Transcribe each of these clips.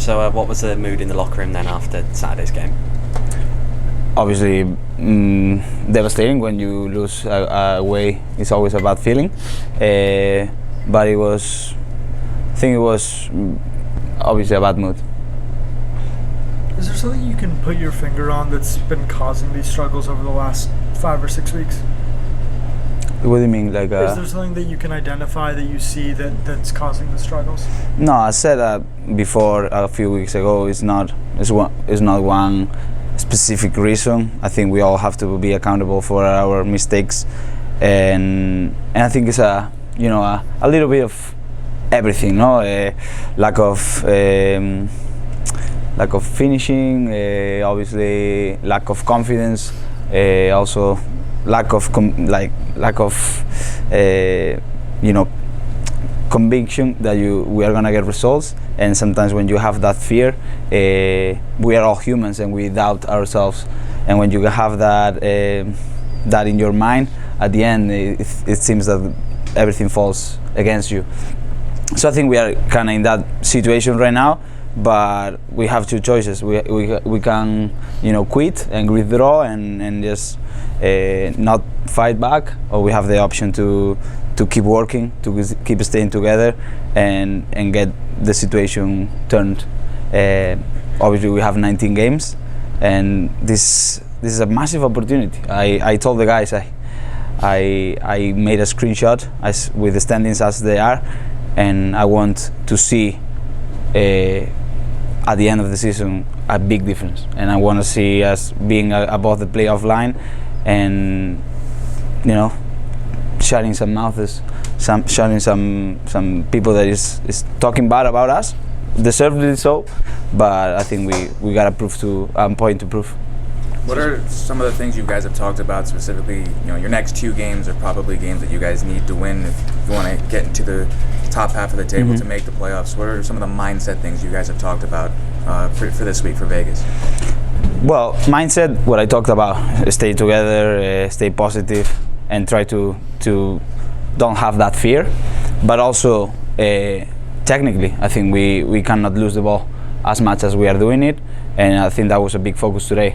So what was the mood in the locker room then after Saturday's game? Obviously, devastating when you lose away. It's always a bad feeling, but I think it was obviously a bad mood. Is there something you can put your finger on that's been causing these struggles over the last 5 or 6 weeks? What do you mean, like? Is there something that you can identify that you see that's causing the struggles? No, I said that before a few weeks ago. It's not one specific reason. I think we all have to be accountable for our mistakes, and I think it's a little bit of everything. No, lack of finishing, obviously lack of confidence, also lack of conviction that we are gonna get results. And sometimes when you have that fear, we are all humans and we doubt ourselves. And when you have that in your mind, at the end it seems that everything falls against you. So I think we are kind of in that situation right now. But we have two choices. We can quit and withdraw and just not fight back, or we have the option to keep working, to keep staying together and get the situation turned. Obviously we have 19 games, and this is a massive opportunity. I told the guys I made a screenshot with the standings as they are, and I want to see at the end of the season a big difference, and I want to see us being above the playoff line, and shutting some mouths, shutting some people that is talking bad about us, deservedly so. But I think we got a point to prove. What are some of the things you guys have talked about specifically? Your next 2 games are probably games that you guys need to win if you want to get into the top half of the table to make the playoffs. What are some of the mindset things you guys have talked about for this week for Vegas? Well, mindset, what I talked about: stay together, stay positive, and try to don't have that fear. But also, technically, I think we cannot lose the ball as much as we are doing it. And I think that was a big focus today.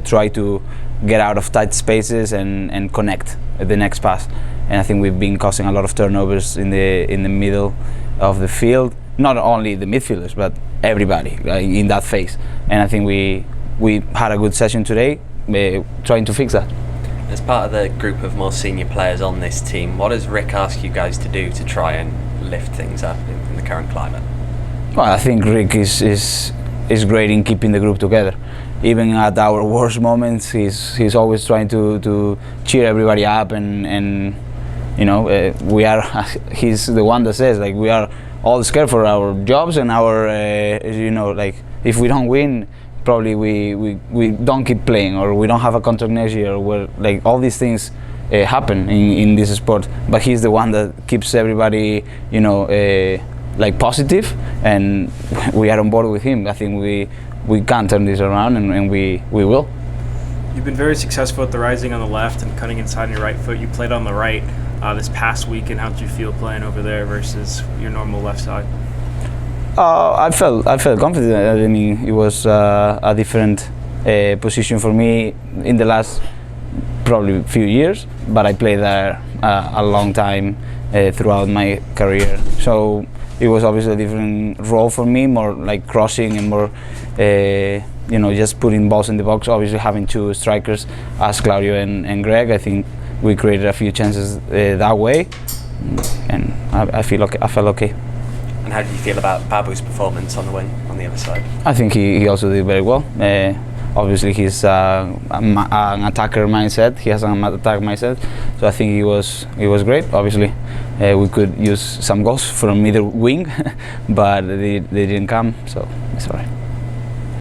Try to get out of tight spaces and connect the next pass. And I think we've been causing a lot of turnovers in the middle of the field. Not only the midfielders, but everybody in that phase. And I think we had a good session today, trying to fix that. As part of the group of more senior players on this team, what does Rick ask you guys to do to try and lift things up in the current climate? Well, I think Rick is great in keeping the group together. Even at our worst moments, he's always trying to cheer everybody up, and we are. He's the one that says we are all scared for our jobs and our if we don't win, probably we don't keep playing, or we don't have a contract next year, or where all these things happen in this sport. But he's the one that keeps everybody positive, and we are on board with him. I think we can turn this around, and we will. You've been very successful at the rising on the left and cutting inside on your right foot. You played on the right this past weekend. How did you feel playing over there versus your normal left side? I felt confident. I mean, it was a different position for me in the last probably few years, but I played there a long time throughout my career. So it was obviously a different role for me, more like crossing and more, just putting balls in the box. Obviously, having 2 strikers as Claudio and Greg, I think we created a few chances that way, and I felt okay. And how did you feel about Babu's performance on the wing on the other side? I think he also did very well. Obviously, he's an attacker mindset. He has an attack mindset, so I think he was great. Obviously, we could use some goals from either wing, but they didn't come, so it's alright.